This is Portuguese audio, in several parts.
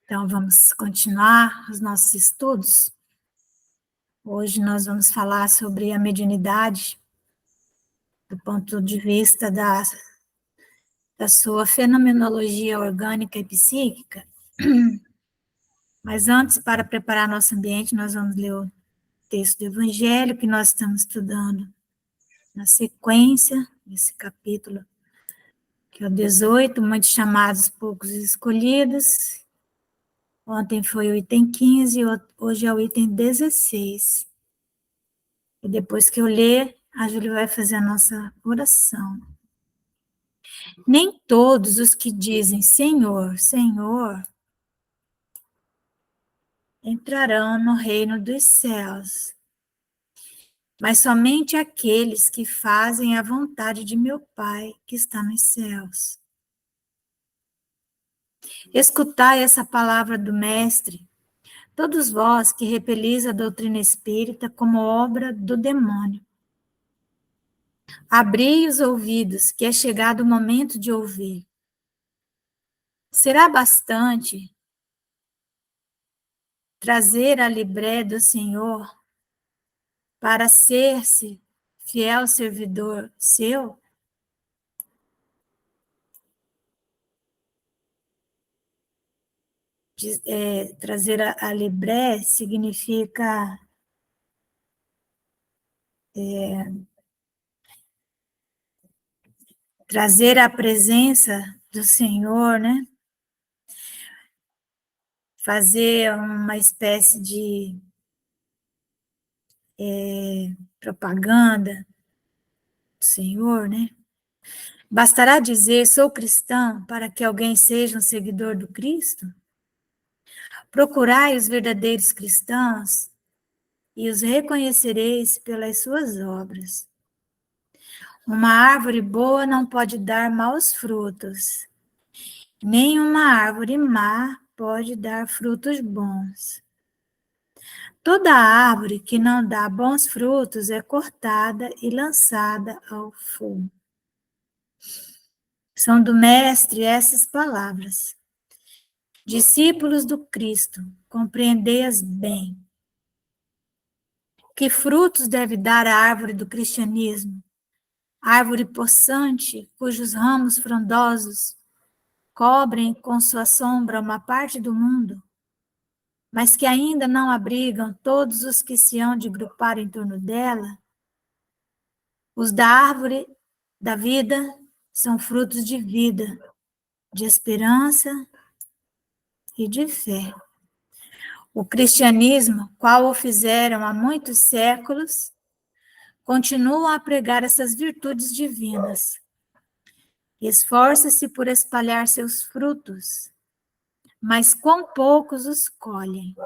Então, vamos continuar os nossos estudos. Hoje nós vamos falar sobre a mediunidade do ponto de vista da sua fenomenologia orgânica e psíquica. Mas antes, para preparar nosso ambiente, nós vamos ler o texto do Evangelho que nós estamos estudando na sequência desse capítulo, que é o 18, muitos chamados, poucos escolhidos. Ontem foi o item 15, hoje é o item 16. E depois que eu ler, a Júlia vai fazer a nossa oração. Nem todos os que dizem Senhor, Senhor, entrarão no reino dos céus, mas somente aqueles que fazem a vontade de meu Pai que está nos céus. Escutai essa palavra do Mestre, todos vós que repelis a doutrina espírita como obra do demônio. Abri os ouvidos, que é chegado o momento de ouvir. Será bastante trazer a libré do Senhor para ser-se fiel servidor seu? Trazer a libré significa trazer a presença do Senhor, né? Fazer uma espécie de propaganda do Senhor, né? Bastará dizer, sou cristão, para que alguém seja um seguidor do Cristo? Procurai os verdadeiros cristãos e os reconhecereis pelas suas obras. Uma árvore boa não pode dar maus frutos, nem uma árvore má pode dar frutos bons. Toda árvore que não dá bons frutos é cortada e lançada ao fogo. São do Mestre essas palavras. Discípulos do Cristo, compreendei-as bem. Que frutos deve dar a árvore do cristianismo? Árvore possante, cujos ramos frondosos cobrem com sua sombra uma parte do mundo, mas que ainda não abrigam todos os que se hão de grupar em torno dela? Os da árvore da vida são frutos de vida, de esperança e de fé. O cristianismo, qual o fizeram há muitos séculos, continua a pregar essas virtudes divinas. Esforça-se por espalhar seus frutos, mas quão poucos os colhem.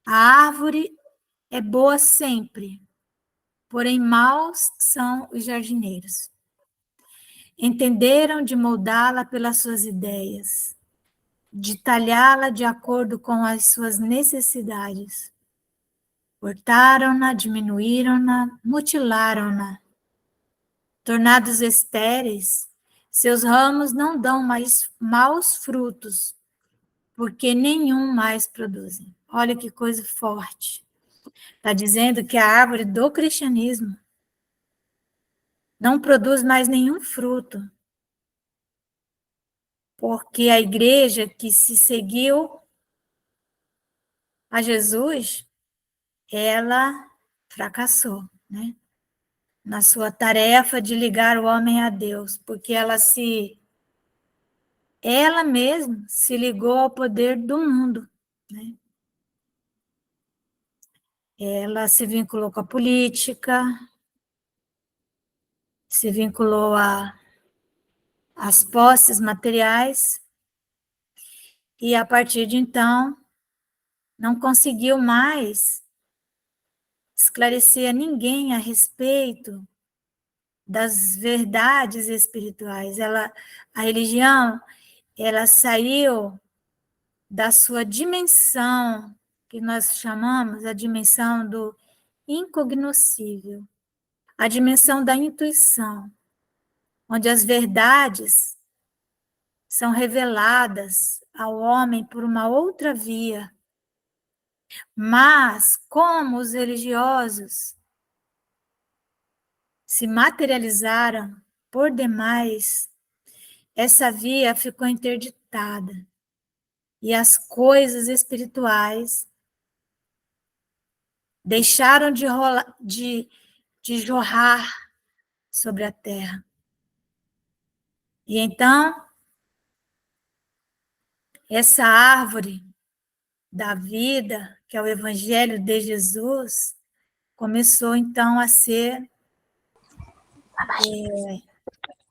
A árvore é boa sempre, porém maus são os jardineiros. Entenderam de moldá-la pelas suas ideias, de talhá-la de acordo com as suas necessidades. Cortaram-na, diminuíram-na, mutilaram-na. Tornados estéreis, seus ramos não dão mais maus frutos, porque nenhum mais produzem. Olha que coisa forte. Está dizendo que a árvore do cristianismo não produz mais nenhum fruto, porque a igreja que se seguiu a Jesus, ela fracassou, né? Na sua tarefa de ligar o homem a Deus, porque ela mesma se ligou ao poder do mundo, né? Ela se vinculou com a política, se vinculou às posses materiais, e a partir de então não conseguiu mais esclarecer a ninguém a respeito das verdades espirituais. A religião, ela saiu da sua dimensão, que nós chamamos a dimensão do incognoscível, a dimensão da intuição, onde as verdades são reveladas ao homem por uma outra via. Mas, como os religiosos se materializaram por demais, essa via ficou interditada e as coisas espirituais deixaram de jorrar sobre a terra. E então, essa árvore da vida, que é o Evangelho de Jesus, começou então a ser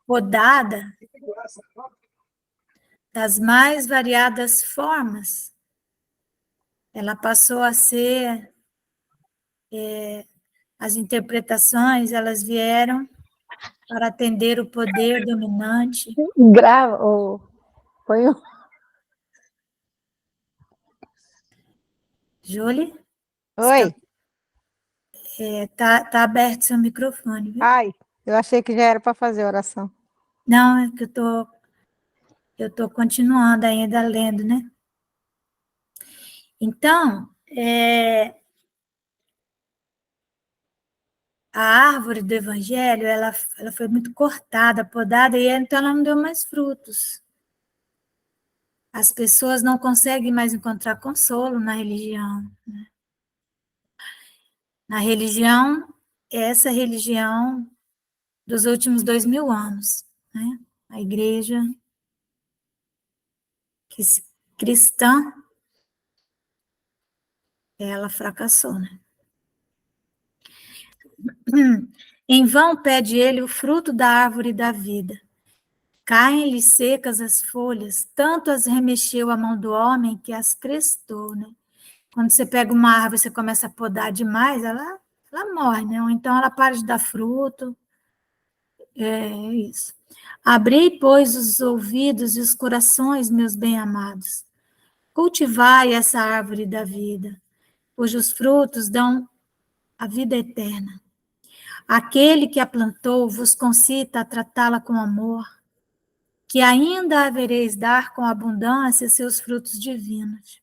podada das mais variadas formas. Ela passou a ser, as interpretações, elas vieram para atender o poder dominante. Grava, põe um. Júlia? Oi. Tá aberto seu microfone, viu? Ai, eu achei que já era para fazer a oração. Não, é que eu tô continuando ainda lendo, né? Então, a árvore do evangelho, ela foi muito cortada, podada, e então ela não deu mais frutos. As pessoas não conseguem mais encontrar consolo na religião, né? Na religião, essa religião dos últimos 2000 anos, né? A igreja cristã, ela fracassou, né? Em vão pede ele o fruto da árvore da vida. Caem-lhe secas as folhas, tanto as remexeu a mão do homem que as crestou, né? Quando você pega uma árvore, você começa a podar demais, ela morre, né? Ou então ela para de dar fruto. É isso. Abri, pois, os ouvidos e os corações, meus bem-amados. Cultivai essa árvore da vida, cujos frutos dão a vida eterna. Aquele que a plantou vos concita a tratá-la com amor, que ainda havereis dar com abundância seus frutos divinos.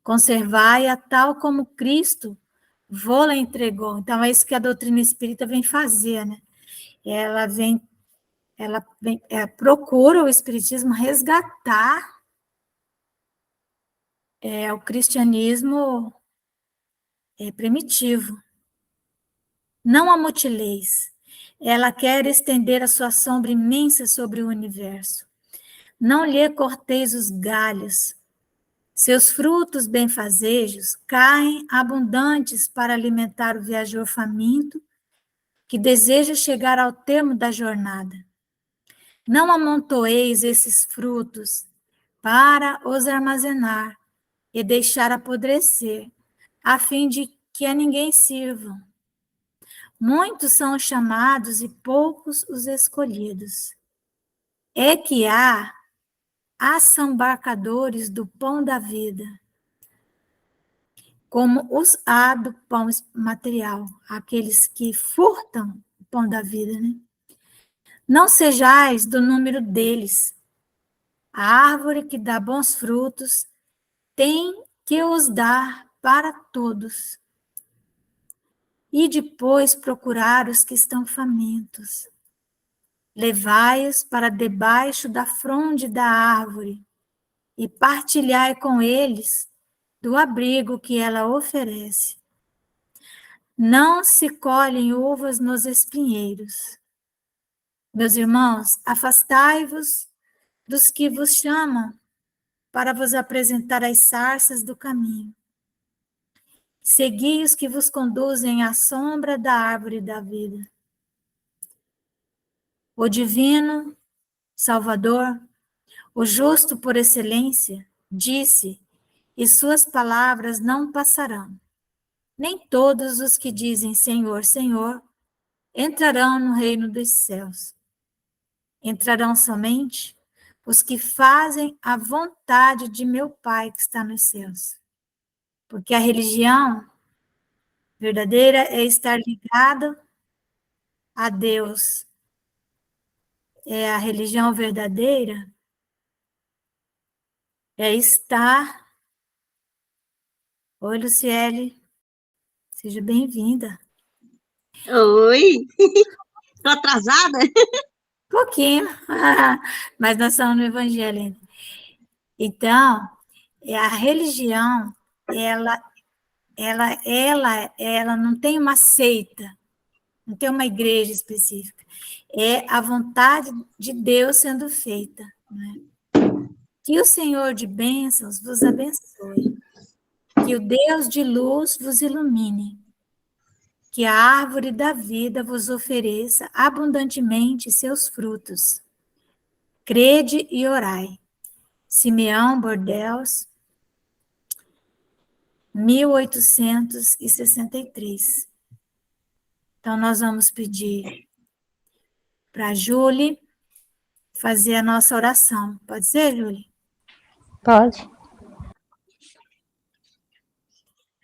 Conservai-a tal como Cristo vô-la entregou. Então, é isso que a doutrina espírita vem fazer, né? Ela vem procura o espiritismo resgatar o cristianismo primitivo. Não a mutileis. Ela quer estender a sua sombra imensa sobre o universo. Não lhe corteis os galhos. Seus frutos benfazejos caem abundantes para alimentar o viajor faminto que deseja chegar ao termo da jornada. Não amontoeis esses frutos para os armazenar e deixar apodrecer, a fim de que a ninguém sirvam. Muitos são os chamados e poucos os escolhidos. É que há assambarcadores do pão da vida, como os há do pão material, aqueles que furtam o pão da vida, né? Não sejais do número deles. A árvore que dá bons frutos tem que os dar para todos. E depois procurar os que estão famintos. Levai-os para debaixo da fronde da árvore e partilhai com eles do abrigo que ela oferece. Não se colhem uvas nos espinheiros. Meus irmãos, afastai-vos dos que vos chamam para vos apresentar as sarças do caminho. Segui os que vos conduzem à sombra da árvore da vida. O divino Salvador, o justo por excelência, disse, e suas palavras não passarão. Nem todos os que dizem Senhor, Senhor, entrarão no reino dos céus. Entrarão somente os que fazem a vontade de meu Pai que está nos céus. Porque a religião verdadeira é estar ligado a Deus. A religião verdadeira é estar. Oi, Luciele, seja bem-vinda. Oi, tô atrasada? Pouquinho, mas nós estamos no Evangelho ainda. Então, a religião, ela não tem uma seita, não tem uma igreja específica. É a vontade de Deus sendo feita. Né? Que o Senhor de bênçãos vos abençoe. Que o Deus de luz vos ilumine. Que a árvore da vida vos ofereça abundantemente seus frutos. Crede e orai. Simeão Bordeaux, 1863. Então, nós vamos pedir para a Júlia fazer a nossa oração. Pode ser, Júlia? Pode.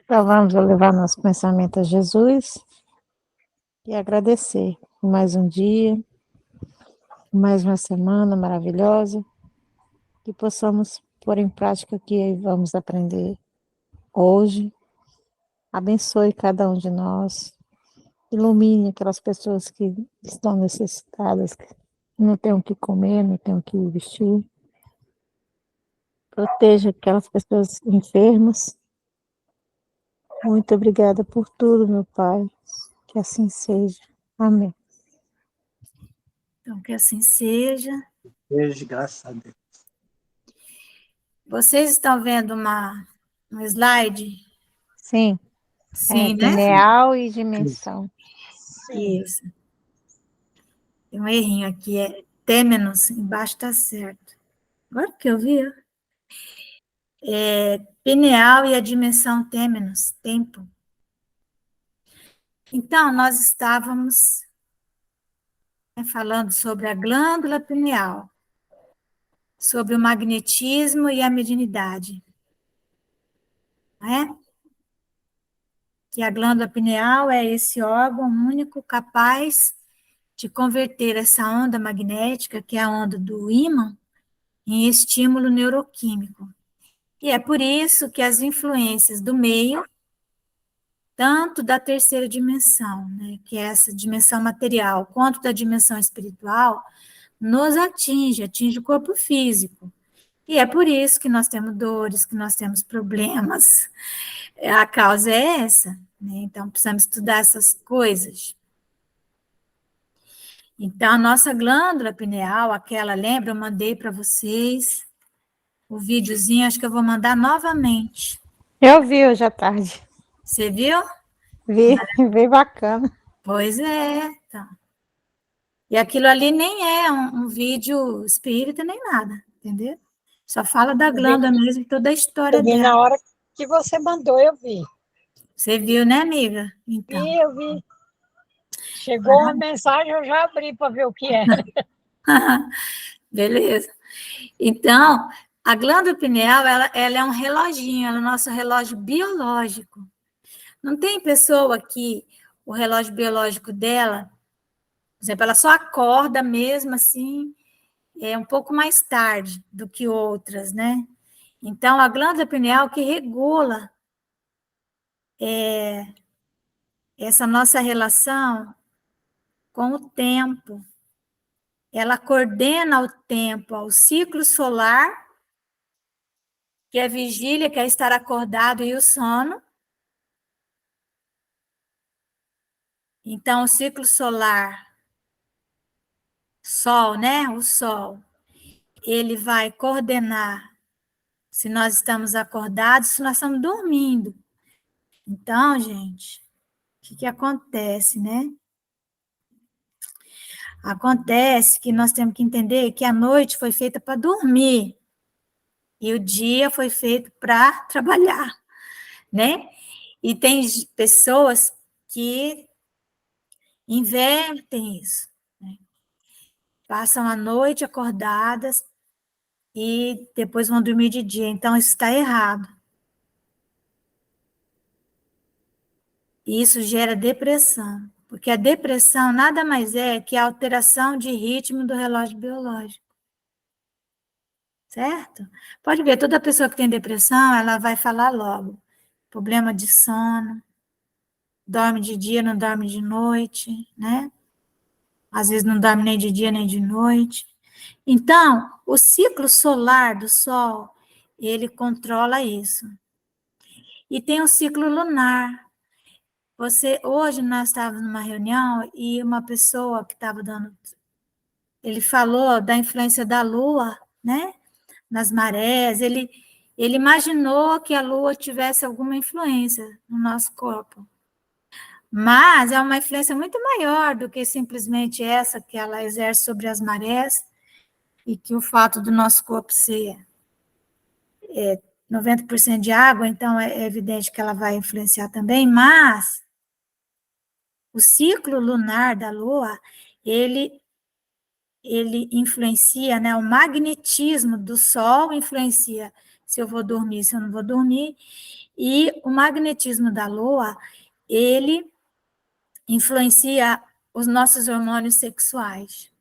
Então vamos levar nosso pensamento a Jesus e agradecer por mais um dia, por mais uma semana maravilhosa, que possamos pôr em prática o que vamos aprender hoje. Abençoe cada um de nós, ilumine aquelas pessoas que estão necessitadas, que não têm o que comer, não têm o que vestir. Proteja aquelas pessoas enfermas. Muito obrigada por tudo, meu Pai. Que assim seja. Amém. Então, que assim seja. Beijo, graças a Deus. Vocês estão vendo um slide? Sim, Sim, né? pineal e dimensão. Isso. Tem um errinho aqui, é têmenos, embaixo está certo. Agora que eu vi, ó. Pineal e a dimensão têmenos, tempo. Então, nós estávamos falando sobre a glândula pineal, sobre o magnetismo e a mediunidade. Né? Que a glândula pineal é esse órgão único capaz de converter essa onda magnética, que é a onda do ímã, em estímulo neuroquímico. E é por isso que as influências do meio, tanto da terceira dimensão, né, que é essa dimensão material, quanto da dimensão espiritual, nos atinge o corpo físico. E é por isso que nós temos dores, que nós temos problemas. A causa é essa, né? Então, precisamos estudar essas coisas. Então, a nossa glândula pineal, aquela, lembra, eu mandei para vocês o videozinho, acho que eu vou mandar novamente. Eu vi hoje à tarde. Você viu? Vi, bem bacana. Pois é. Então. E aquilo ali nem é um vídeo espírita, nem nada, entendeu? Só fala da glândula mesmo, toda a história Eu vi dela. na hora que você mandou, eu vi. Você viu, né, amiga? Então. Eu vi. Chegou uma mensagem, eu já abri para ver o que é. Beleza. Então, a glândula pineal, ela é um reloginho, ela é o nosso relógio biológico. Não tem pessoa que o relógio biológico dela, por exemplo, ela só acorda mesmo assim, um pouco mais tarde do que outras, né? Então, a glândula pineal que regula essa nossa relação com o tempo. Ela coordena o tempo ao ciclo solar, que é a vigília, que é estar acordado, e o sono. Então, o ciclo solar, Sol, né? O Sol, ele vai coordenar se nós estamos acordados, se nós estamos dormindo. Então, gente, o que acontece, né? Acontece que nós temos que entender que a noite foi feita para dormir e o dia foi feito para trabalhar, né? E tem pessoas que invertem isso, né? Passam a noite acordadas e depois vão dormir de dia. Então, isso está errado. E isso gera depressão, porque a depressão nada mais é que a alteração de ritmo do relógio biológico. certo? Pode ver, toda pessoa que tem depressão, ela vai falar logo. Problema de sono, dorme de dia, não dorme de noite, né? Às vezes não dorme nem de dia nem de noite. Então, o ciclo solar do Sol, ele controla isso. E tem o ciclo lunar. Hoje nós estávamos numa reunião e uma pessoa que estava dando, ele falou da influência da Lua, né? Nas marés, ele imaginou que a Lua tivesse alguma influência no nosso corpo. Mas é uma influência muito maior do que simplesmente essa que ela exerce sobre as marés, e que o fato do nosso corpo ser 90% de água, então é evidente que ela vai influenciar também, mas o ciclo lunar da Lua, ele influencia, né? O magnetismo do Sol influencia se eu vou dormir, se eu não vou dormir, e o magnetismo da Lua, ele influencia os nossos hormônios sexuais.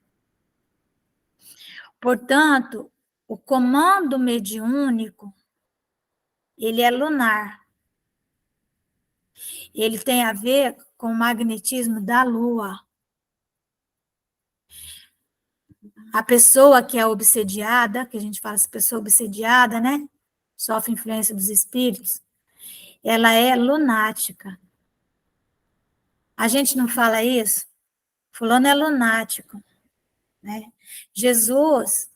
Portanto, o comando mediúnico, ele é lunar. Ele tem a ver com o magnetismo da Lua. A pessoa que é obsediada, que a gente fala essa pessoa obsediada, né? Sofre influência dos espíritos, ela é lunática. A gente não fala isso? Fulano é lunático, né? Jesus,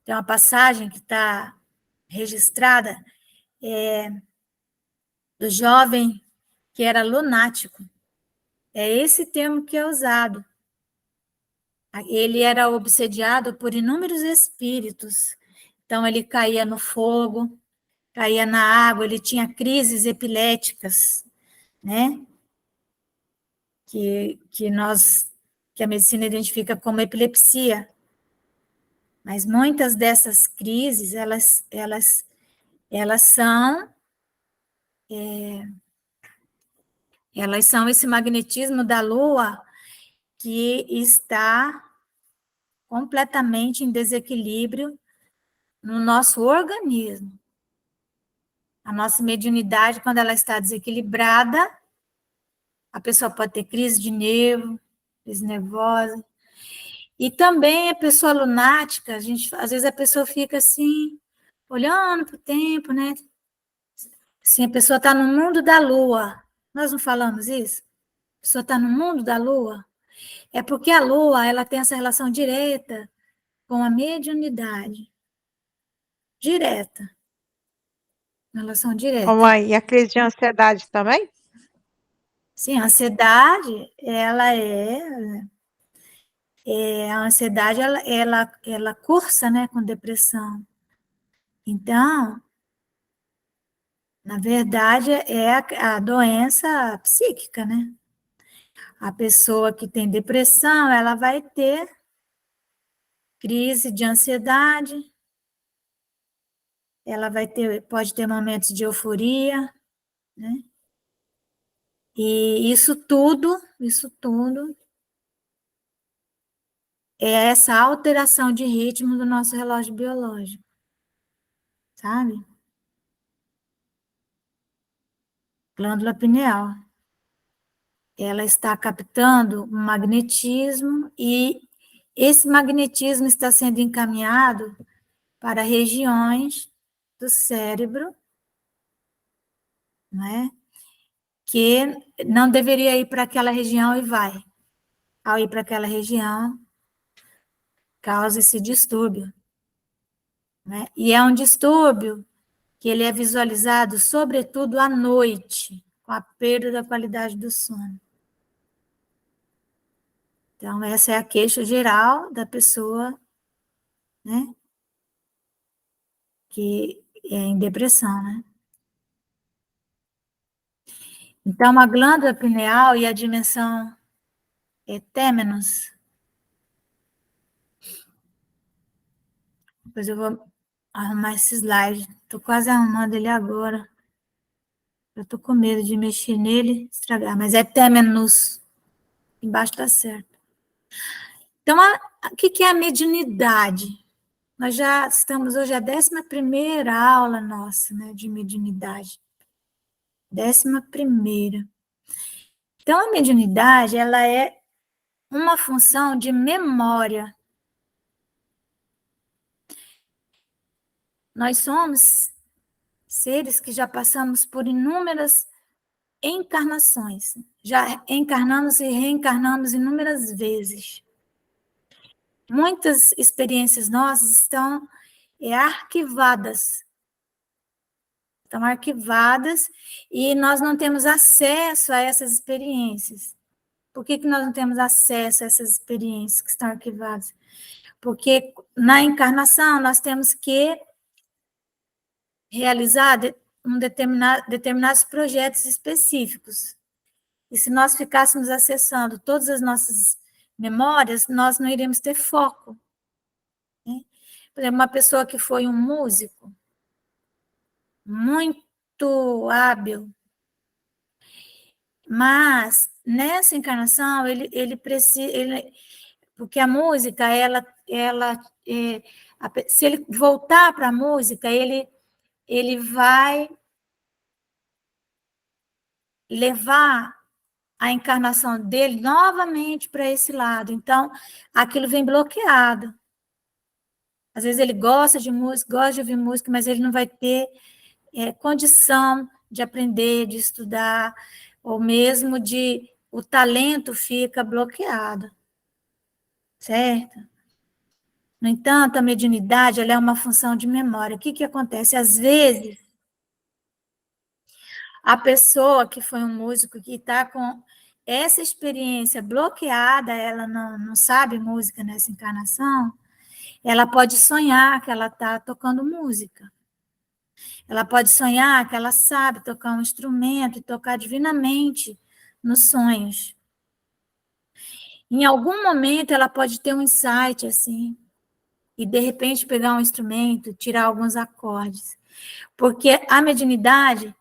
tem uma passagem que está registrada, do jovem que era lunático. É esse termo que é usado. Ele era obsediado por inúmeros espíritos. Então, ele caía no fogo, caía na água, ele tinha crises epiléticas, né? Que a medicina identifica como epilepsia. Mas muitas dessas crises, elas são esse magnetismo da Lua que está completamente em desequilíbrio no nosso organismo. A nossa mediunidade, quando ela está desequilibrada, a pessoa pode ter crise de nervo, crise nervosa. E também a pessoa lunática, às vezes a pessoa fica assim, olhando para o tempo, né? Assim, a pessoa está no mundo da Lua. Nós não falamos isso? A pessoa está no mundo da Lua. É porque a Lua, ela tem essa relação direta com a mediunidade. Direta. Relação direta. Ô, mãe, e a crise de ansiedade também? Sim, a ansiedade, a ansiedade, ela cursa, né, com depressão. Então, na verdade, é a doença psíquica, né? A pessoa que tem depressão, ela vai ter crise de ansiedade, ela pode ter momentos de euforia, né? E isso tudo é essa alteração de ritmo do nosso relógio biológico, sabe? Glândula pineal. Ela está captando um magnetismo e esse magnetismo está sendo encaminhado para regiões do cérebro, né? Que não deveria ir para aquela região e vai. Ao ir para aquela região, causa esse distúrbio, né? E é um distúrbio que ele é visualizado, sobretudo à noite, com a perda da qualidade do sono. Então, essa é a queixa geral da pessoa, né? Que é em depressão, né? Então, a glândula pineal e a dimensão têmenos. Depois eu vou arrumar esse slide. Estou quase arrumando ele agora. Eu estou com medo de mexer nele, estragar. Mas é têmenos. Embaixo está certo. Então, o que é a mediunidade? Nós já estamos hoje a 11ª aula nossa, né, de mediunidade. 11ª. Então, a mediunidade, ela é uma função de memória. Nós somos seres que já passamos por inúmeras encarnações. Já encarnamos e reencarnamos inúmeras vezes. Muitas experiências nossas estão arquivadas. Estão arquivadas e nós não temos acesso a essas experiências. Por que nós não temos acesso a essas experiências que estão arquivadas? Porque na encarnação nós temos que realizar determinados projetos específicos. E se nós ficássemos acessando todas as nossas memórias, nós não iríamos ter foco. Né? Por exemplo, uma pessoa que foi um músico muito hábil, mas nessa encarnação ele precisa, porque a música, se ele voltar para a música, ele vai levar a encarnação dele novamente para esse lado. Então, aquilo vem bloqueado. Às vezes ele gosta de música, gosta de ouvir música, mas ele não vai ter condição de aprender, de estudar, ou mesmo o talento fica bloqueado. Certo? No entanto, a mediunidade ela é uma função de memória. O que acontece? Às vezes, a pessoa que foi um músico que está com essa experiência bloqueada, ela não sabe música nessa encarnação, ela pode sonhar que ela está tocando música. Ela pode sonhar que ela sabe tocar um instrumento e tocar divinamente nos sonhos. Em algum momento, ela pode ter um insight, assim, e, de repente, pegar um instrumento, tirar alguns acordes. Porque a mediunidade,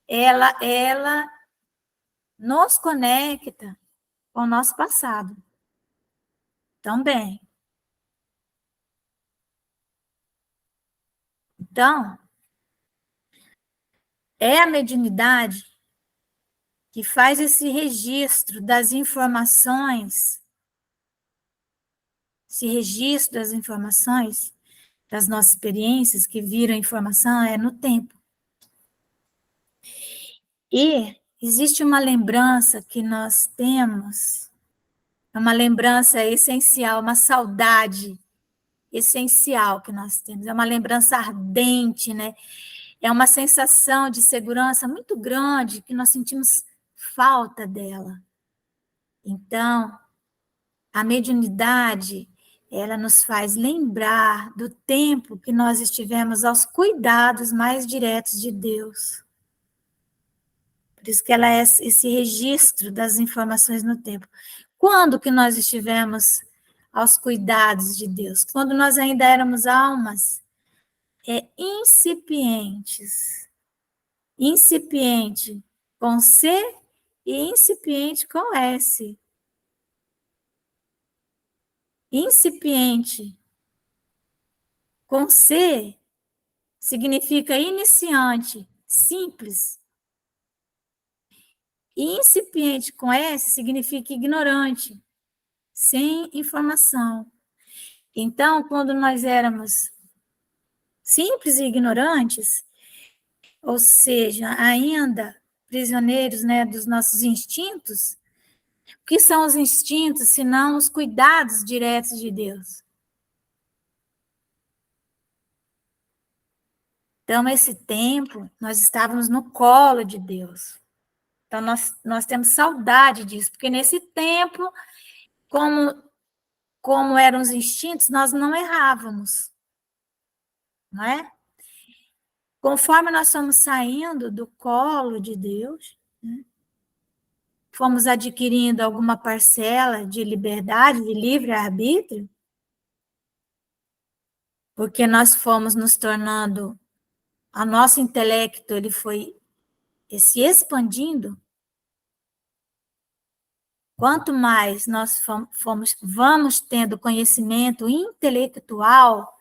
ela nos conecta com o nosso passado. Também. Então, é a mediunidade que faz esse registro das informações, das nossas experiências que viram informação no tempo. E existe uma lembrança que nós temos, uma lembrança essencial, uma saudade essencial que nós temos, é uma lembrança ardente, né? É uma sensação de segurança muito grande que nós sentimos falta dela. Então, a mediunidade, ela nos faz lembrar do tempo que nós estivemos aos cuidados mais diretos de Deus. Por isso que ela é esse registro das informações no tempo. Quando que nós estivemos aos cuidados de Deus? Quando nós ainda éramos almas incipientes. Incipiente com C e incipiente com S. Incipiente com C significa iniciante, simples. E incipiente com S significa ignorante, sem informação. Então, quando nós éramos simples e ignorantes, ou seja, ainda prisioneiros, né, dos nossos instintos, o que são os instintos, senão os cuidados diretos de Deus? Então, esse tempo, nós estávamos no colo de Deus. Então, nós temos saudade disso, porque nesse tempo, como eram os instintos, nós não errávamos, não é? Conforme nós fomos saindo do colo de Deus, né, fomos adquirindo alguma parcela de liberdade, de livre-arbítrio, porque nós fomos nos tornando, o nosso intelecto ele foi se expandindo. Quanto mais nós vamos tendo conhecimento intelectual,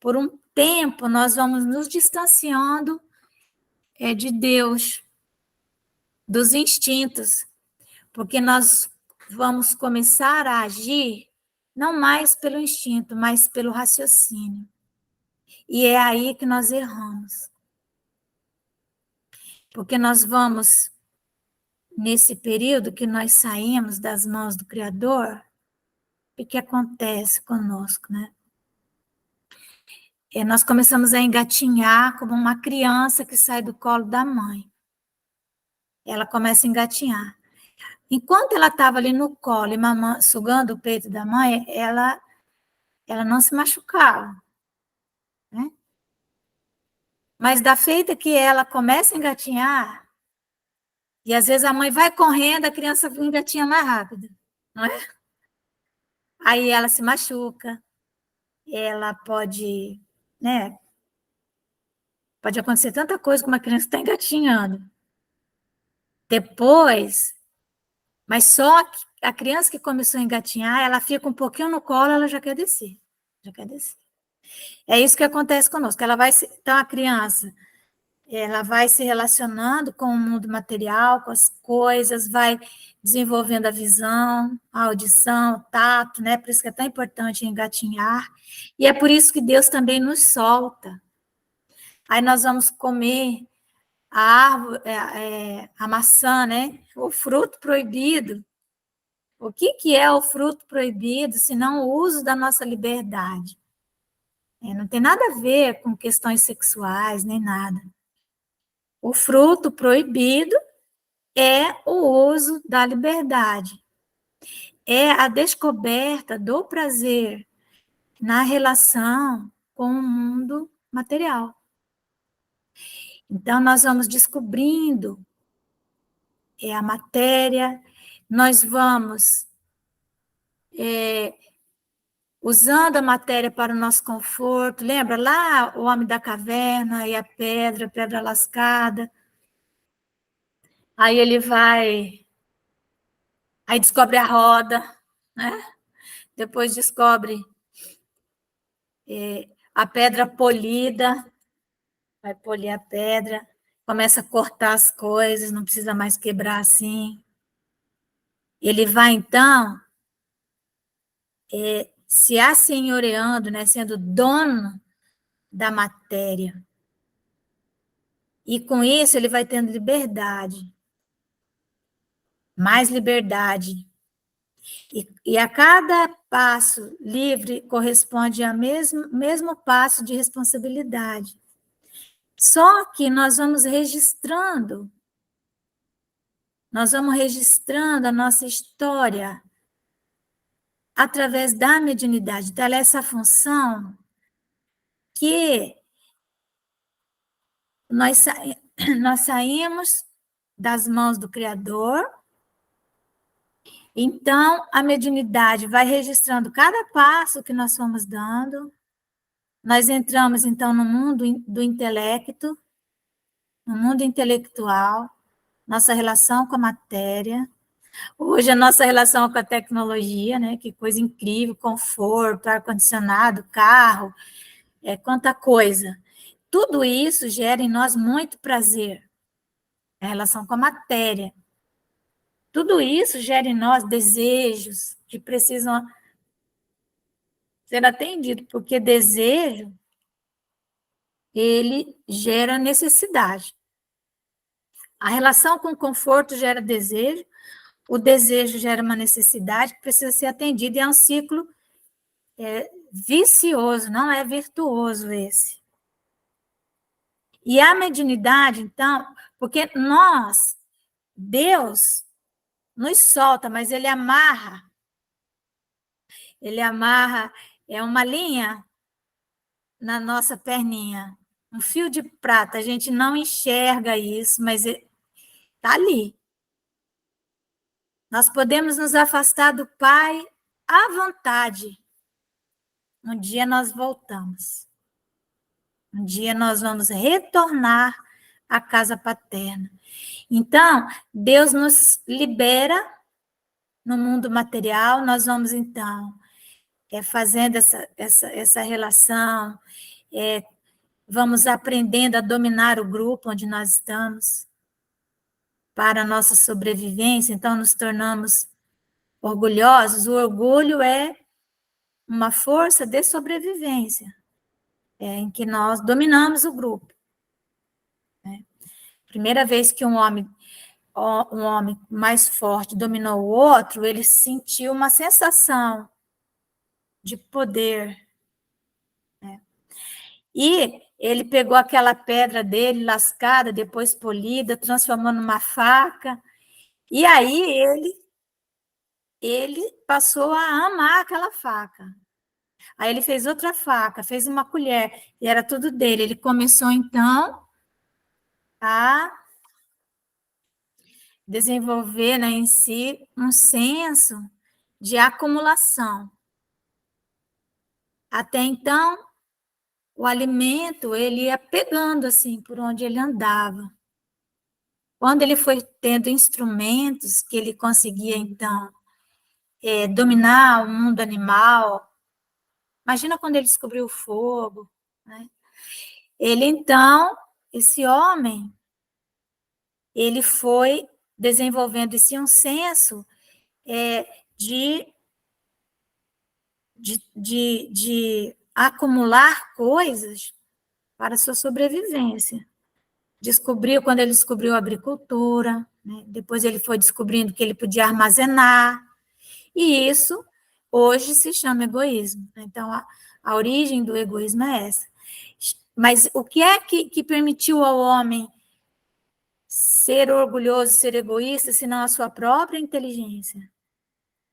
por um tempo, nós vamos nos distanciando de Deus, dos instintos, porque nós vamos começar a agir não mais pelo instinto, mas pelo raciocínio. E é aí que nós erramos. Porque nós vamos, nesse período que nós saímos das mãos do Criador, o que acontece conosco, né? Nós começamos a engatinhar como uma criança que sai do colo da mãe. Ela começa a engatinhar. Enquanto ela estava ali no colo e mamãe, sugando o peito da mãe, ela não se machucava, né? Mas da feita que ela começa a engatinhar, e às vezes a mãe vai correndo, a criança engatinha mais rápido, não é? Aí ela se machuca, ela pode, né? Pode acontecer tanta coisa com uma criança que está engatinhando. Depois, mas só a criança que começou a engatinhar, ela fica um pouquinho no colo, ela já quer descer. Já quer descer. É isso que acontece conosco. Então, a criança, ela vai se relacionando com o mundo material, com as coisas, vai desenvolvendo a visão, a audição, o tato, né? Por isso que é tão importante engatinhar. E é por isso que Deus também nos solta. Aí nós vamos comer a árvore, a maçã, né? O fruto proibido. O que é o fruto proibido, senão o uso da nossa liberdade? Não tem nada a ver com questões sexuais, nem nada. O fruto proibido é o uso da liberdade. É a descoberta do prazer na relação com o mundo material. Então, nós vamos descobrindo a matéria, nós vamos usando a matéria para o nosso conforto. Lembra lá o homem da caverna e a pedra lascada? Aí ele vai, aí descobre a roda, né? Depois descobre a pedra polida, vai polir a pedra, começa a cortar as coisas, não precisa mais quebrar assim. Ele vai, então, se assenhoreando, né, sendo dono da matéria. E com isso ele vai tendo liberdade, mais liberdade. E a cada passo livre corresponde ao mesmo passo de responsabilidade. Só que nós vamos registrando a nossa história através da mediunidade. Então, ela é essa função que nós saímos das mãos do Criador. Então, a mediunidade vai registrando cada passo que nós fomos dando. Nós entramos, então, no mundo do intelecto, no mundo intelectual, nossa relação com a matéria. Hoje, a nossa relação com a tecnologia, né? Que coisa incrível, conforto, ar-condicionado, carro, quanta coisa. Tudo isso gera em nós muito prazer, a relação com a matéria. Tudo isso gera em nós desejos que precisam ser atendidos, porque desejo, ele gera necessidade. A relação com o conforto gera desejo, o desejo gera uma necessidade que precisa ser atendida, e é um ciclo vicioso, não é virtuoso esse. E a mediunidade, então, porque Deus nos solta, mas ele amarra, é uma linha na nossa perninha, um fio de prata, a gente não enxerga isso, mas está ali. Nós podemos nos afastar do Pai à vontade. Um dia nós voltamos. Um dia nós vamos retornar à casa paterna. Então, Deus nos libera no mundo material, nós vamos, então, fazendo essa relação, vamos aprendendo a dominar o grupo onde nós estamos para a nossa sobrevivência, então nos tornamos orgulhosos. O orgulho é uma força de sobrevivência, em que nós dominamos o grupo. Primeira vez que um homem mais forte dominou o outro, ele sentiu uma sensação de poder. E ele pegou aquela pedra dele, lascada, depois polida, transformou numa faca, e aí ele passou a amar aquela faca. Aí ele fez outra faca, fez uma colher, e era tudo dele. Ele começou, então, a desenvolver, né, em si um senso de acumulação. Até então, o alimento, ele ia pegando, assim, por onde ele andava. Quando ele foi tendo instrumentos que ele conseguia, então, dominar o mundo animal, imagina quando ele descobriu o fogo, né? Ele, então, esse homem, ele foi desenvolvendo esse um senso de acumular coisas para a sua sobrevivência. Quando ele descobriu a agricultura, né? Depois ele foi descobrindo que ele podia armazenar, e isso hoje se chama egoísmo. Então, a origem do egoísmo é essa. Mas o que é que permitiu ao homem ser orgulhoso, ser egoísta, senão a sua própria inteligência,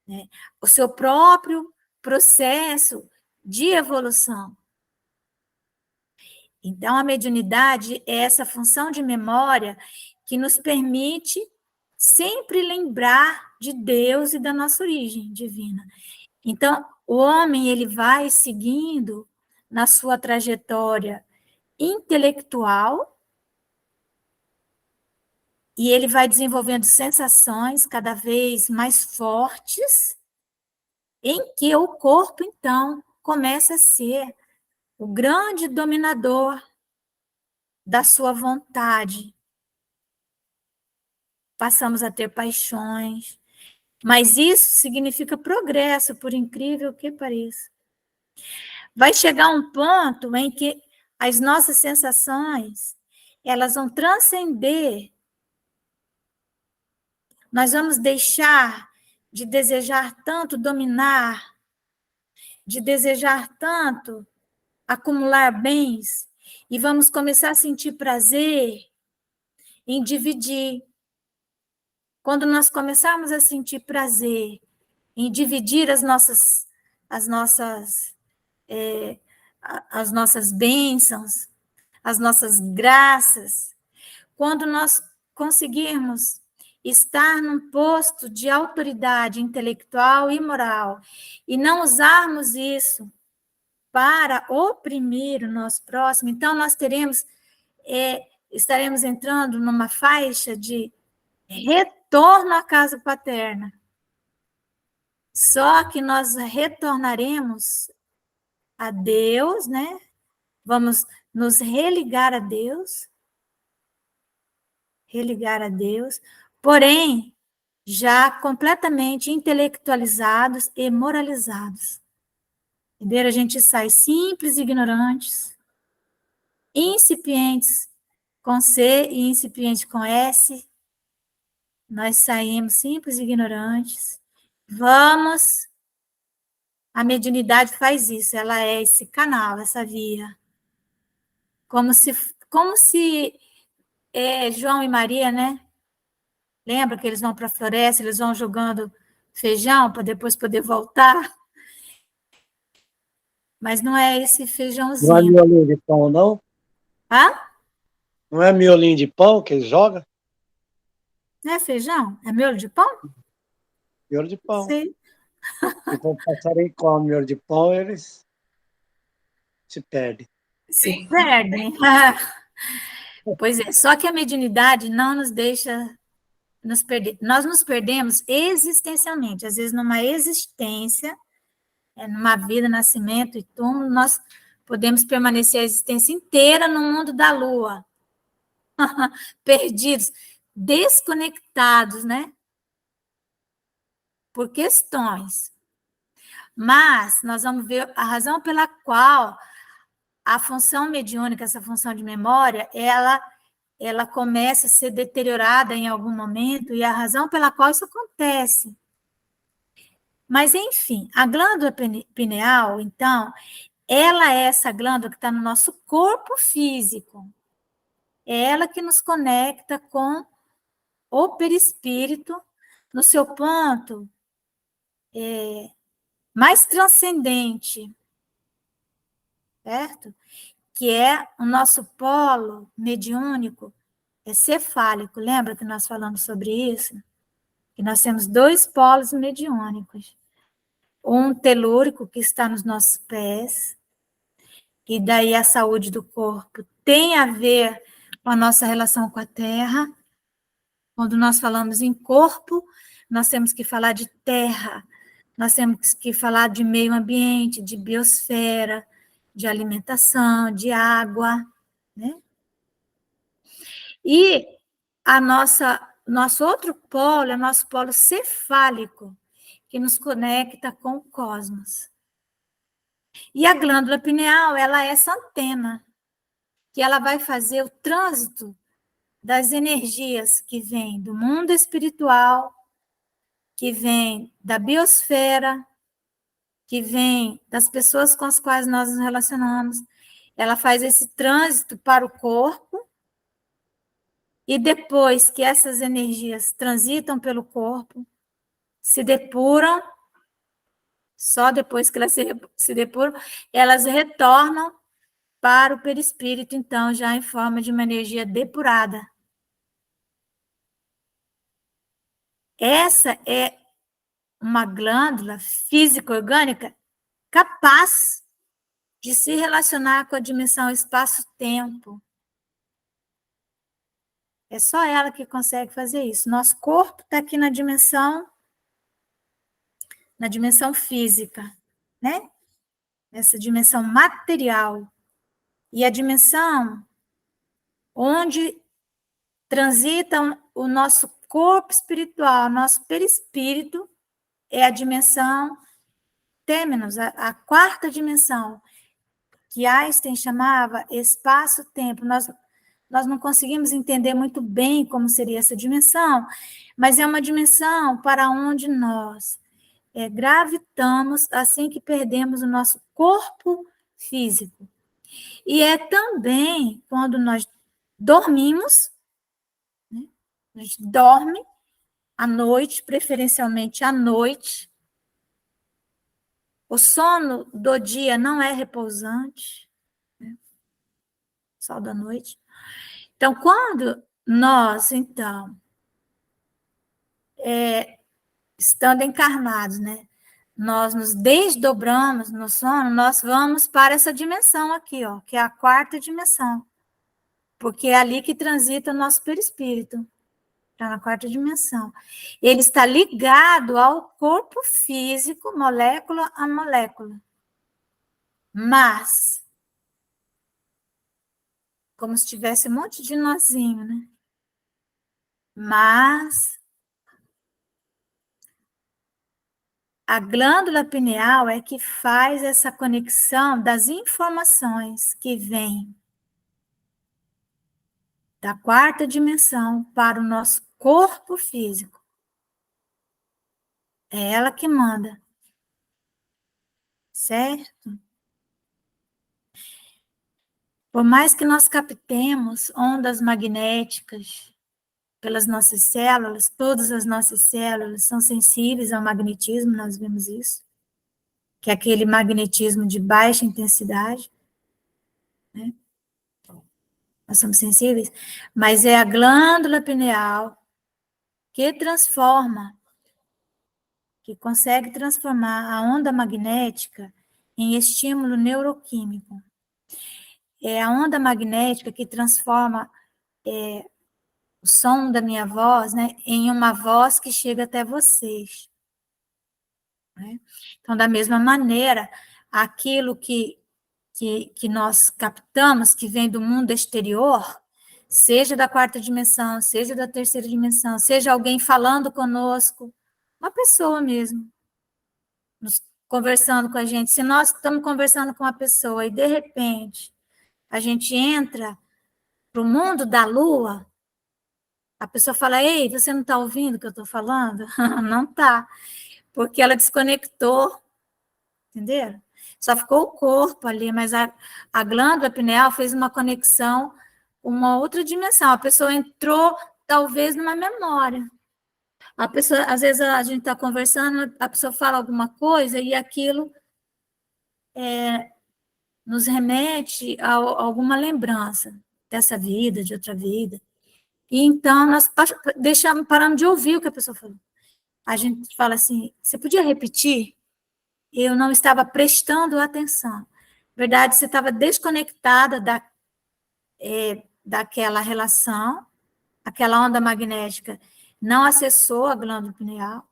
né? O seu próprio processo de evolução. Então, a mediunidade é essa função de memória que nos permite sempre lembrar de Deus e da nossa origem divina. Então, o homem, ele vai seguindo na sua trajetória intelectual e ele vai desenvolvendo sensações cada vez mais fortes, em que o corpo, então, começa a ser o grande dominador da sua vontade. Passamos a ter paixões, mas isso significa progresso, por incrível que pareça. Vai chegar um ponto em que as nossas sensações, elas vão transcender. Nós vamos deixar de desejar tanto dominar, de desejar tanto acumular bens, e vamos começar a sentir prazer em dividir. Quando nós começarmos a sentir prazer em dividir as nossas bênçãos, as nossas graças, quando nós conseguirmos estar num posto de autoridade intelectual e moral e não usarmos isso para oprimir o nosso próximo, então nós estaremos entrando numa faixa de retorno à casa paterna. Só que nós retornaremos a Deus, né? Vamos nos religar a Deus, porém, já completamente intelectualizados e moralizados. Entendeu? A gente sai simples e ignorantes, incipientes com C e incipiente com S. Nós saímos simples e ignorantes. A mediunidade faz isso, ela é esse canal, essa via. Como se João e Maria, né? Lembra que eles vão para a floresta, eles vão jogando feijão para depois poder voltar? Mas não é esse feijãozinho. Não é miolinho de pão, não? Hã? Não é miolinho de pão que eles jogam? Não é feijão? É miolo de pão? Miolo de pão. Sim. E quando o passarinho come miolo de pão, eles se perdem. Se perdem. Pois é, só que a mediunidade não nos deixa nos perder. Nós nos perdemos existencialmente, às vezes numa existência numa vida, nascimento e túmulo, nós podemos permanecer a existência inteira no mundo da Lua, perdidos, desconectados, né? Por questões. Mas nós vamos ver a razão pela qual a função mediúnica, essa função de memória, ela começa a ser deteriorada em algum momento e a razão pela qual isso acontece. Mas, enfim, a glândula pineal, então, ela é essa glândula que está no nosso corpo físico. É ela que nos conecta com o perispírito no seu ponto mais transcendente, certo? Que é o nosso polo mediúnico, cefálico. Lembra que nós falamos sobre isso? Que nós temos 2 polos mediúnicos. Um telúrico, que está nos nossos pés, e daí a saúde do corpo tem a ver com a nossa relação com a Terra. Quando nós falamos em corpo, nós temos que falar de terra, nós temos que falar de meio ambiente, de biosfera, de alimentação, de água, né? E nosso outro polo é nosso polo cefálico, que nos conecta com o cosmos. E a glândula pineal, ela é essa antena, que ela vai fazer o trânsito das energias que vêm do mundo espiritual, que vêm da biosfera, que vêm das pessoas com as quais nós nos relacionamos. Ela faz esse trânsito para o corpo, e depois que essas energias transitam pelo corpo, se depuram, só depois que elas se depuram, elas retornam para o perispírito, então, já em forma de uma energia depurada. Essa é uma glândula físico-orgânica capaz de se relacionar com a dimensão espaço-tempo. É só ela que consegue fazer isso. Nosso corpo está aqui na dimensão física, né? Essa dimensão material. E a dimensão onde transita o nosso corpo espiritual, nosso perispírito, é a dimensão têmenos, a 4ª dimensão, que Einstein chamava espaço-tempo. Nós não conseguimos entender muito bem como seria essa dimensão, mas é uma dimensão para onde nós gravitamos assim que perdemos o nosso corpo físico. E é também quando nós dormimos, né? A gente dorme à noite, preferencialmente à noite. O sono do dia não é repousante, né? Só da noite. Então, quando nós, então, estando encarnados, né, nós nos desdobramos no sono, nós vamos para essa dimensão aqui, ó, que é a 4ª dimensão, porque é ali que transita o nosso perispírito, está na 4ª dimensão. Ele está ligado ao corpo físico, molécula a molécula. Mas, como se tivesse um monte de nozinho, né? Mas a glândula pineal é que faz essa conexão das informações que vêm da 4ª dimensão para o nosso corpo físico. É ela que manda. Certo? Por mais que nós captemos ondas magnéticas pelas nossas células, todas as nossas células são sensíveis ao magnetismo, nós vimos isso, que é aquele magnetismo de baixa intensidade, né? Nós somos sensíveis, mas é a glândula pineal que transforma, que consegue transformar a onda magnética em estímulo neuroquímico. É a onda magnética que transforma o som da minha voz, né, em uma voz que chega até vocês. né? Então, da mesma maneira, aquilo que nós captamos, que vem do mundo exterior, seja da quarta dimensão, seja da terceira dimensão, seja alguém falando conosco, uma pessoa mesmo, conversando com a gente. Se nós estamos conversando com uma pessoa e, de repente, a gente entra para o mundo da lua, a pessoa fala, ei, você não está ouvindo o que eu estou falando? Não está, porque ela desconectou, entenderam? Só ficou o corpo ali, mas a glândula pineal fez uma conexão com uma outra dimensão. A pessoa entrou, talvez, numa memória. A pessoa, às vezes, a gente está conversando, a pessoa fala alguma coisa e aquilo nos remete a alguma lembrança dessa vida, de outra vida. E então, nós paramos de ouvir o que a pessoa falou. A gente fala assim, você podia repetir? Eu não estava prestando atenção. Na verdade, você estava desconectada daquela relação, aquela onda magnética não acessou a glândula pineal,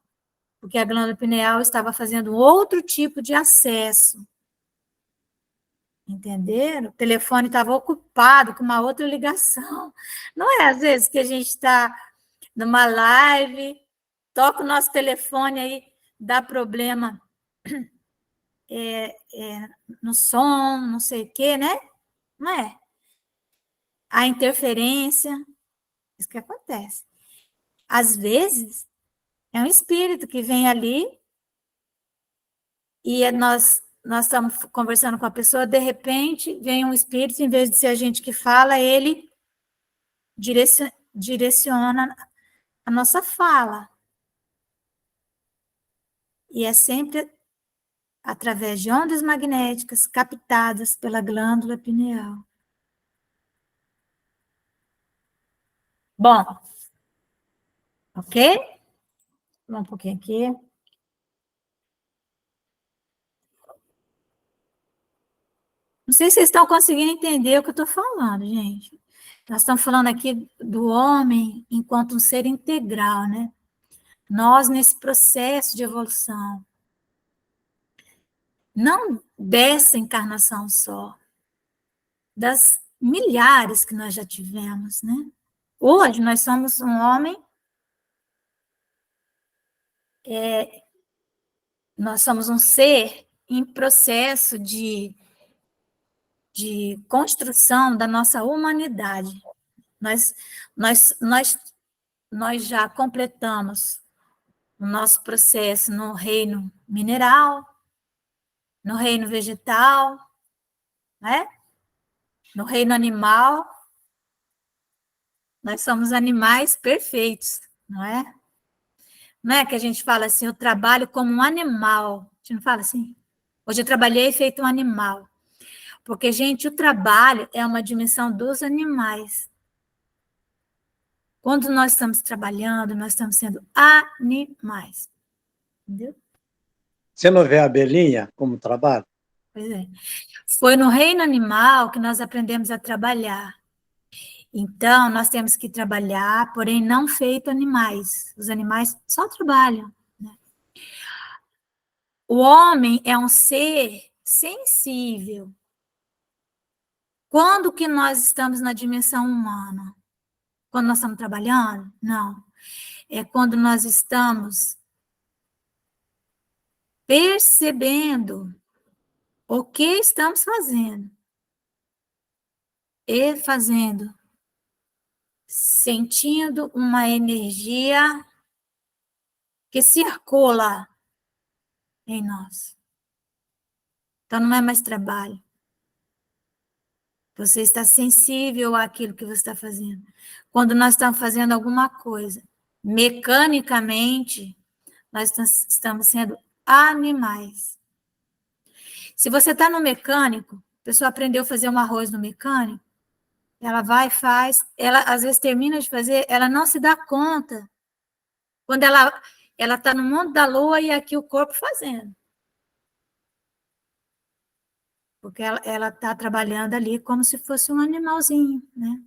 porque a glândula pineal estava fazendo outro tipo de acesso. Entenderam? O telefone estava ocupado com uma outra ligação. Não é às vezes que a gente está numa live, toca o nosso telefone aí, dá problema no som, não sei o quê, né? Não é? A interferência, isso que acontece. Às vezes, é um espírito que vem ali e nós estamos conversando com a pessoa, de repente, vem um espírito, em vez de ser a gente que fala, ele direciona a nossa fala. E é sempre através de ondas magnéticas captadas pela glândula pineal. Bom, ok? Vamos um pouquinho aqui. Não sei se vocês estão conseguindo entender o que eu estou falando, gente. Nós estamos falando aqui do homem enquanto um ser integral, né? Nós, nesse processo de evolução, não dessa encarnação só, das milhares que nós já tivemos, né? Hoje, nós somos um homem, nós somos um ser em processo de construção da nossa humanidade. Nós já completamos o nosso processo no reino mineral, no reino vegetal, né? No reino animal. Nós somos animais perfeitos, não é? Não é que a gente fala assim, eu trabalho como um animal. A gente não fala assim? Hoje eu trabalhei feito um animal. Porque, gente, o trabalho é uma dimensão dos animais. Quando nós estamos trabalhando, nós estamos sendo animais. Entendeu? Você não vê a abelhinha como trabalho? Pois é. Foi no reino animal que nós aprendemos a trabalhar. Então, nós temos que trabalhar, porém não feito animais. Os animais só trabalham. Né? O homem é um ser sensível. Quando que nós estamos na dimensão humana? Quando nós estamos trabalhando? Não. É quando nós estamos percebendo o que estamos fazendo. E fazendo. Sentindo uma energia que circula em nós. Então, não é mais trabalho. Você está sensível àquilo que você está fazendo. Quando nós estamos fazendo alguma coisa, mecanicamente, nós estamos sendo animais. Se você está no mecânico, a pessoa aprendeu a fazer um arroz no mecânico, ela vai e faz, ela às vezes termina de fazer, ela não se dá conta. Quando ela está no mundo da lua e aqui o corpo fazendo. Porque ela está trabalhando ali como se fosse um animalzinho, né?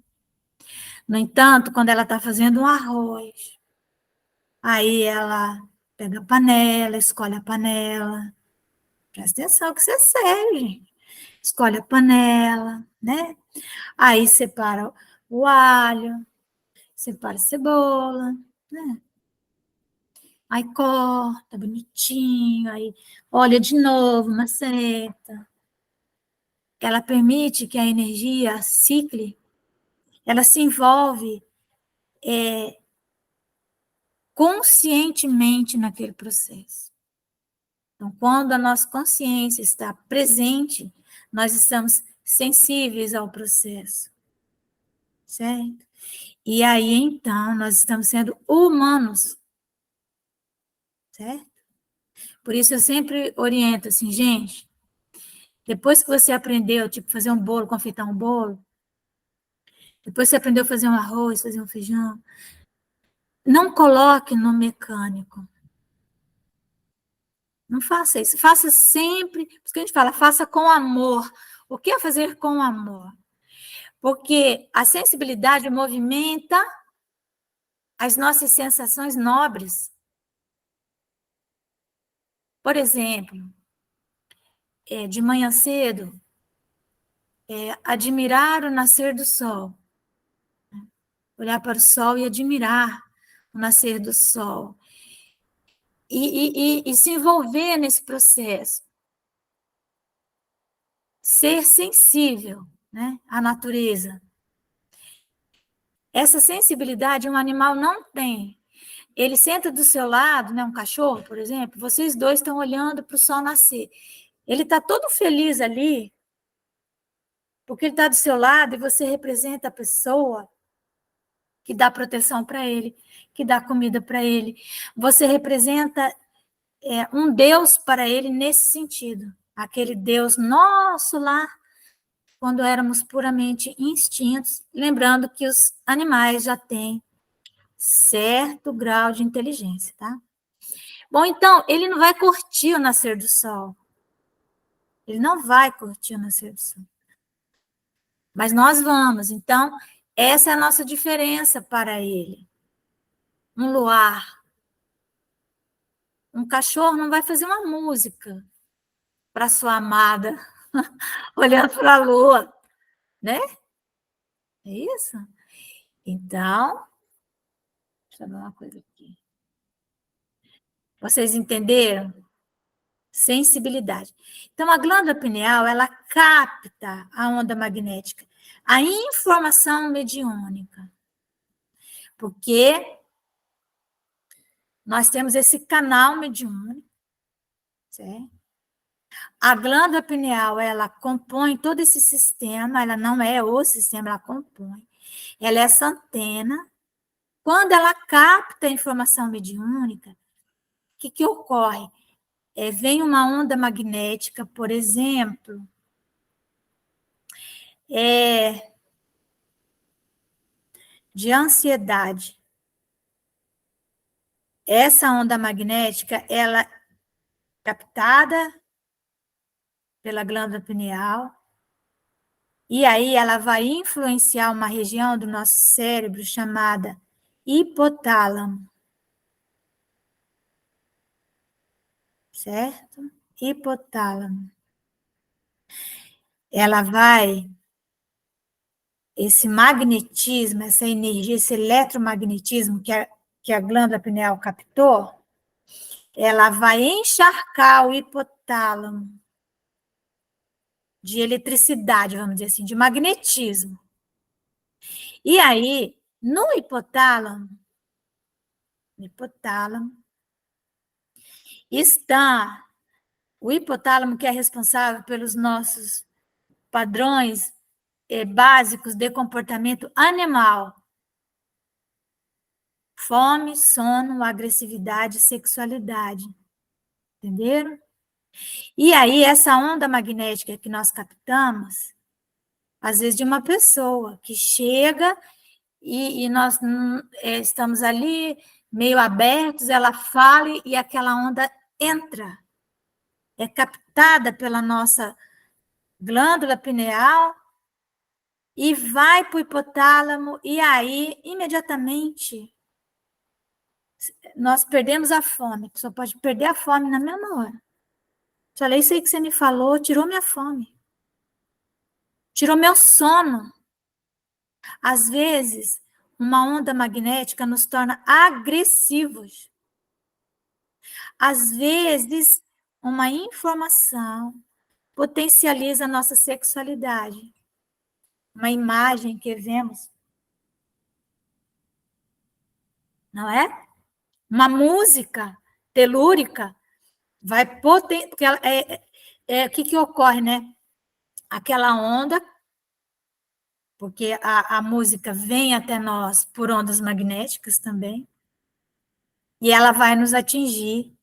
No entanto, quando ela está fazendo um arroz, aí ela Pega a panela, escolhe a panela. Presta atenção que você serve, gente. Escolhe a panela, né? Aí separa o alho, separa a cebola, né? Aí corta bonitinho, aí olha de novo, maceta. Ela permite que a energia cicle, ela se envolve conscientemente naquele processo. Então, quando a nossa consciência está presente, nós estamos sensíveis ao processo, certo? E aí, então, nós estamos sendo humanos, certo? Por isso eu sempre oriento assim, gente, depois que você aprendeu, tipo, fazer um bolo, confeitar um bolo, depois que você aprendeu a fazer um arroz, fazer um feijão, não coloque no mecânico. Não faça isso. Faça sempre, por isso que a gente fala, faça com amor. O que é fazer com amor? Porque a sensibilidade movimenta as nossas sensações nobres. Por exemplo, de manhã cedo, admirar o nascer do sol. Olhar para o sol e admirar o nascer do sol. E se envolver nesse processo. Ser sensível, né, à natureza. Essa sensibilidade um animal não tem. Ele senta do seu lado, né, um cachorro, por exemplo, vocês dois estão olhando para o sol nascer. Ele está todo feliz ali, porque ele está do seu lado e você representa a pessoa que dá proteção para ele, que dá comida para ele. Você representa um Deus para ele nesse sentido. Aquele Deus nosso lá, quando éramos puramente instintos, lembrando que os animais já têm certo grau de inteligência, tá? Bom, então, ele não vai curtir o nascer do sol. Ele não vai curtir o nascer do sol. Mas nós vamos. Então, essa é a nossa diferença para ele. Um luar. Um cachorro não vai fazer uma música para sua amada, olhando para a lua, né? É isso? Então, deixa eu ver uma coisa aqui. Vocês entenderam? Sensibilidade. Então, a glândula pineal, ela capta a onda magnética, a informação mediúnica. Porque nós temos esse canal mediúnico, certo? A glândula pineal, ela compõe todo esse sistema, ela não é o sistema, ela compõe. Ela é essa antena. Quando ela capta a informação mediúnica, o que ocorre? Vem uma onda magnética, por exemplo, de ansiedade. Essa onda magnética, ela é captada pela glândula pineal, e aí ela vai influenciar uma região do nosso cérebro chamada hipotálamo. Certo? Hipotálamo. Ela vai, esse magnetismo, essa energia, esse eletromagnetismo que a glândula pineal captou, ela vai encharcar o hipotálamo de eletricidade, vamos dizer assim, de magnetismo. E aí, no hipotálamo está o hipotálamo, que é responsável pelos nossos padrões básicos de comportamento animal. Fome, sono, agressividade, sexualidade. Entenderam? E aí, essa onda magnética que nós captamos, às vezes de uma pessoa que chega e nós estamos ali meio abertos, ela fala e aquela onda entra. É captada pela nossa glândula pineal e vai para o hipotálamo, e aí, imediatamente, nós perdemos a fome. A pessoa pode perder a fome na mesma hora. Falei, isso aí que você me falou, tirou minha fome. Tirou meu sono. Às vezes, uma onda magnética nos torna agressivos. Às vezes, uma informação potencializa a nossa sexualidade. Uma imagem que vemos, não é? Uma música telúrica vai potenciar, porque o que ocorre, né? Aquela onda, porque a música vem até nós por ondas magnéticas também, e ela vai nos atingir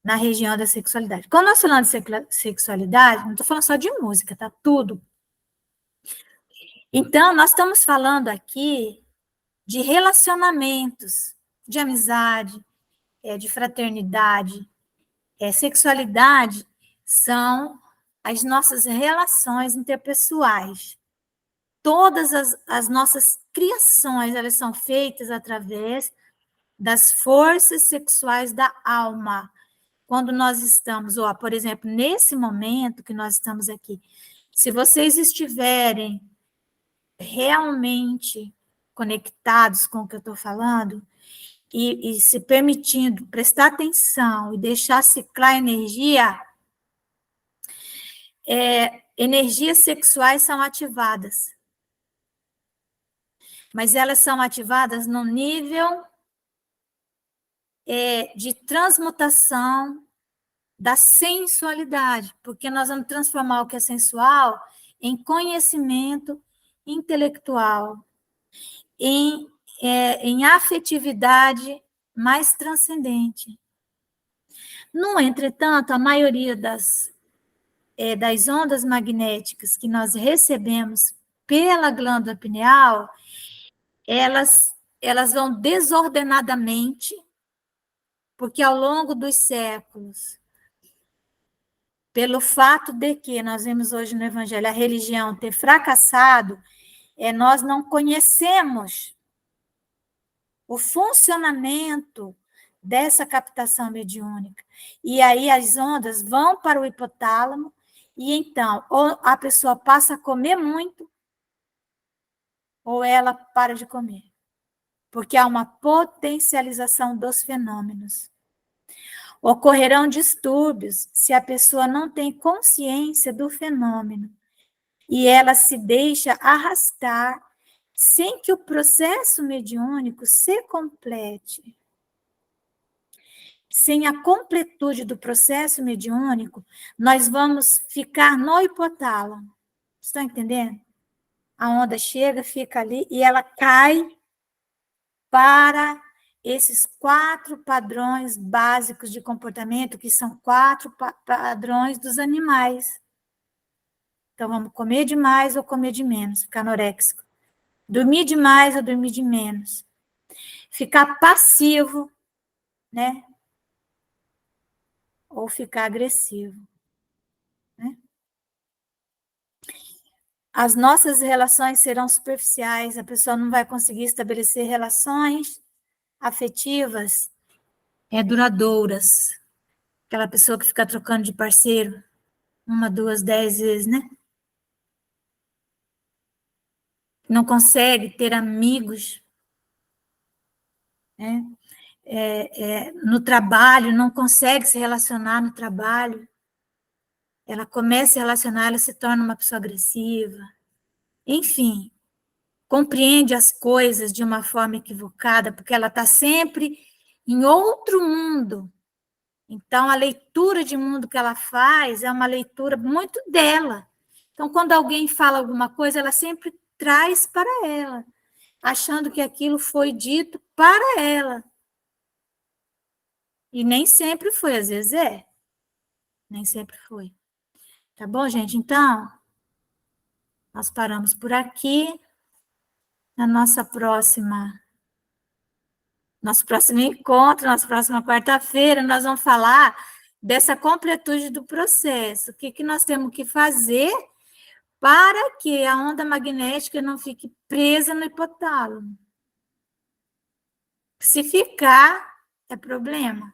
na região da sexualidade. Quando nós falamos de sexualidade, não estou falando só de música, tá? Tudo. Então, nós estamos falando aqui de relacionamentos, de amizade, de fraternidade. Sexualidade são as nossas relações interpessoais. Todas as nossas criações, elas são feitas através das forças sexuais da alma. Quando nós estamos, por exemplo, nesse momento que nós estamos aqui, se vocês estiverem realmente conectados com o que eu estou falando e se permitindo prestar atenção e deixar ciclar energia, energias sexuais são ativadas. Mas elas são ativadas no nível de transmutação da sensualidade, porque nós vamos transformar o que é sensual em conhecimento intelectual, em afetividade mais transcendente. No entretanto, a maioria das ondas magnéticas que nós recebemos pela glândula pineal, elas vão desordenadamente, porque ao longo dos séculos, pelo fato de que nós vemos hoje no Evangelho a religião ter fracassado, nós não conhecemos o funcionamento dessa captação mediúnica. E aí as ondas vão para o hipotálamo, e então, ou a pessoa passa a comer muito, ou ela para de comer. Porque há uma potencialização dos fenômenos. Ocorrerão distúrbios se a pessoa não tem consciência do fenômeno e ela se deixa arrastar sem que o processo mediúnico se complete. Sem a completude do processo mediúnico, nós vamos ficar no hipotálamo. Estão entendendo? A onda chega, fica ali e ela cai para esses 4 padrões básicos de comportamento, que são 4 padrões dos animais. Então, vamos comer demais ou comer de menos, ficar anoréxico. Dormir demais ou dormir de menos. Ficar passivo, né? Ou ficar agressivo. Né? As nossas relações serão superficiais, a pessoa não vai conseguir estabelecer relações afetivas duradouras. Aquela pessoa que fica trocando de parceiro 1, 2, 10 vezes, né? Não consegue ter amigos, né? No trabalho, não consegue se relacionar no trabalho. Ela começa a se relacionar, ela se torna uma pessoa agressiva. Enfim, compreende as coisas de uma forma equivocada, porque ela está sempre em outro mundo. Então, a leitura de mundo que ela faz é uma leitura muito dela. Então, quando alguém fala alguma coisa, ela sempre traz para ela, achando que aquilo foi dito para ela. E nem sempre foi, às vezes nem sempre foi. Tá bom, gente? Então, nós paramos por aqui. Na nosso próximo encontro, nossa próxima quarta-feira, nós vamos falar dessa completude do processo. O que nós temos que fazer para que a onda magnética não fique presa no hipotálamo. Se ficar, é problema.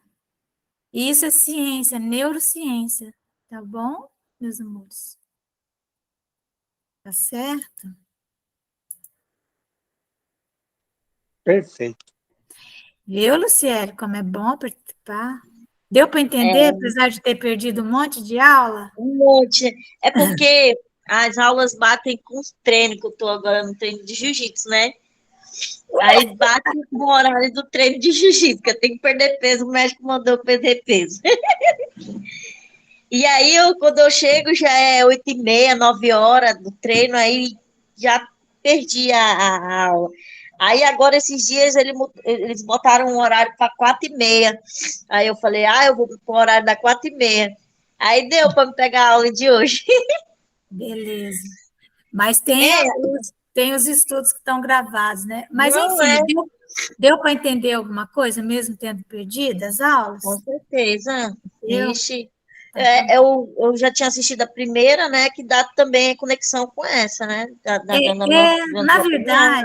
Isso é ciência, neurociência, tá bom, meus amores? Tá certo? Perfeito. Viu, Luciele, como é bom participar? Deu para entender, apesar de ter perdido um monte de aula? Um monte. É porque as aulas batem com os treinos, que eu tô agora no treino de jiu-jitsu, né? Aí bate no horário do treino de jiu-jitsu, que eu tenho que perder peso, o médico mandou eu perder peso. E aí, quando eu chego, já é 8h30, 9 horas do treino, aí já perdi a aula. Aí, agora, esses dias, eles botaram um horário para 4h30. Aí eu falei, eu vou para o horário da 4h30. Aí deu para me pegar a aula de hoje. Beleza. Mas É, tem os estudos que estão gravados, né? Mas, não enfim, é, deu para entender alguma coisa, mesmo tendo perdido as aulas? com certeza. Deu? Ixi. Então, tá bom. Eu já tinha assistido a primeira, né? Que dá também conexão com essa, né? Do Na verdade,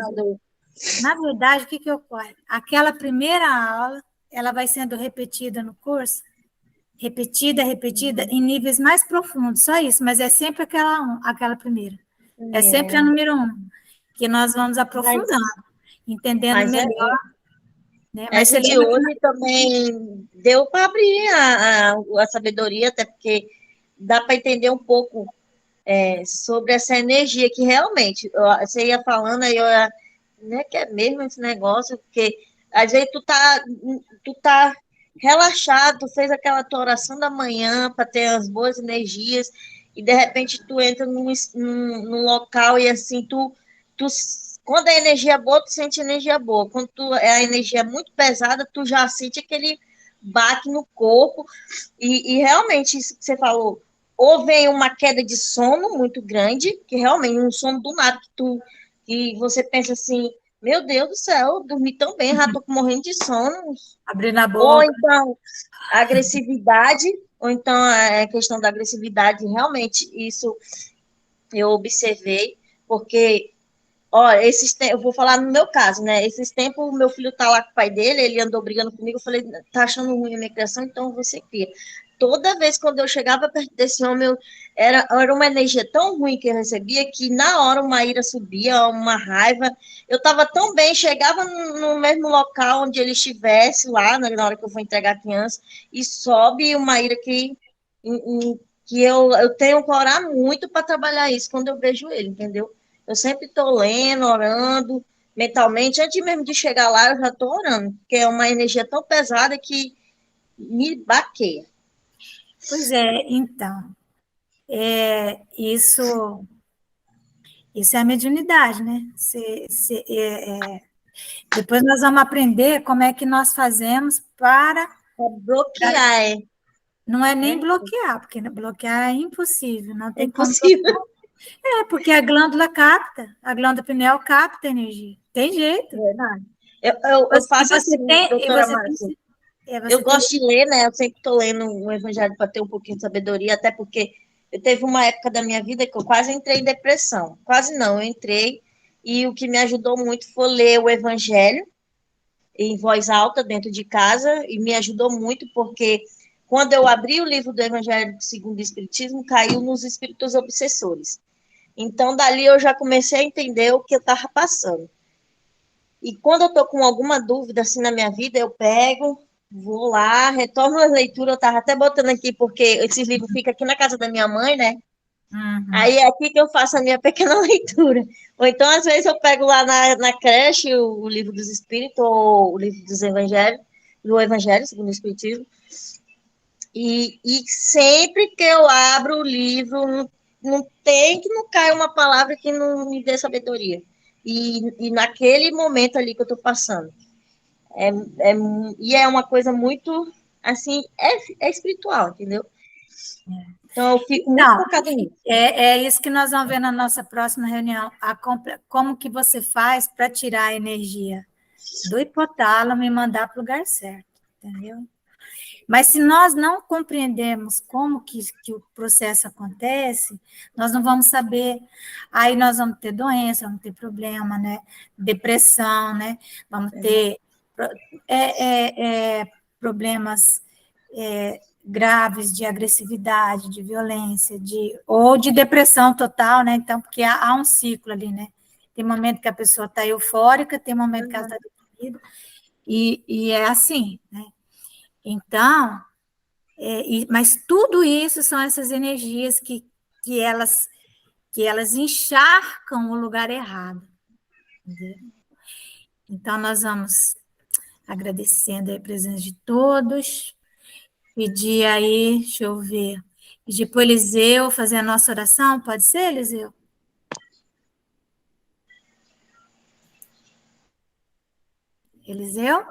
antepassado. o que ocorre? Aquela primeira aula, ela vai sendo repetida no curso, repetida, em níveis mais profundos, só isso, mas é sempre aquela primeira. É sempre a número 1, que nós vamos Mas, aprofundando, entendendo mas melhor, né? Mas essa você de lembra que hoje também deu para abrir a sabedoria, até porque dá para entender um pouco sobre essa energia que realmente, você ia falando aí, né, que é mesmo esse negócio, porque às vezes tu tá relaxado, tu fez aquela tua oração da manhã para ter as boas energias, e de repente tu entra num local e assim, tu, quando a energia é boa, tu sente energia boa. Quando a energia é muito pesada, tu já sente aquele baque no corpo, e realmente, isso que você falou, ou vem uma queda de sono muito grande, que realmente um sono do nada, que você pensa assim, meu Deus do céu, eu dormi tão bem, já tô morrendo de sono. abrir na Ou boca. então a agressividade, ou então a questão da agressividade, realmente, isso eu observei, porque, ó, eu vou falar no meu caso, né? Esses tempos, o meu filho tá lá com o pai dele, ele andou brigando comigo, eu falei, tá achando ruim a minha criação, então você cria. Toda vez quando eu chegava perto desse homem, era uma energia tão ruim que eu recebia que na hora uma ira subia, uma raiva. Eu estava tão bem, chegava no mesmo local onde ele estivesse, lá, na hora que eu vou entregar a criança, e sobe uma ira que eu tenho que orar muito para trabalhar isso quando eu vejo ele, entendeu? Eu sempre estou lendo, orando, mentalmente, antes mesmo de chegar lá, eu já estou orando, porque é uma energia tão pesada que me baqueia. Pois é, então, isso é a mediunidade, né? Depois nós vamos aprender como é que nós fazemos para... Pra bloquear, Não é nem né? bloquear, porque bloquear é impossível, não É tem como impossível. bloquear. Porque a glândula capta, a glândula pineal capta energia. Tem jeito. Verdade. Eu E faço você assim, tem, e doutora você tem, Márcia. Eu você tem. gosto de ler, né? Eu sempre estou lendo o Evangelho para ter um pouquinho de sabedoria, até porque eu teve uma época da minha vida que eu quase entrei em depressão. Quase não, eu entrei. E o que me ajudou muito foi ler o Evangelho em voz alta dentro de casa, e me ajudou muito porque quando eu abri o livro do Evangelho segundo o Espiritismo, caiu nos espíritos obsessores. Então, dali eu já comecei a entender o que eu estava passando. E quando eu estou com alguma dúvida assim na minha vida, eu pego, vou lá, retorno a leitura. Eu estava até botando aqui, porque esses livros ficam aqui na casa da minha mãe, né? Uhum. Aí é aqui que eu faço a minha pequena leitura. Ou então, às vezes, eu pego lá na creche o livro dos Espíritos, ou o livro dos Evangelhos, do Evangelho, segundo o Espiritismo. E sempre que eu abro o livro, não tem que não caia uma palavra que não me dê sabedoria. E naquele momento ali que eu estou passando. É, e é uma coisa muito, assim, é espiritual, entendeu? Então, eu fico muito Então, focada nisso. é isso que nós vamos ver na nossa próxima reunião. Como que você faz para tirar a energia do hipotálamo e mandar para o lugar certo, entendeu? Mas se nós não compreendemos como que o processo acontece, nós não vamos saber. Aí nós vamos ter doença, vamos ter problema, né? Depressão, né? Vamos ter problemas graves de agressividade, de violência, ou de depressão total, né? Então, porque há um ciclo ali, né? Tem momento que a pessoa está eufórica, tem momento que ela está deprimida, e é assim, né? Então, mas tudo isso são essas energias que elas encharcam o lugar errado. Entendeu? Então, nós vamos agradecendo a presença de todos, pedir aí, deixa eu ver, pedir para o Eliseu fazer a nossa oração, pode ser, Eliseu? Eliseu?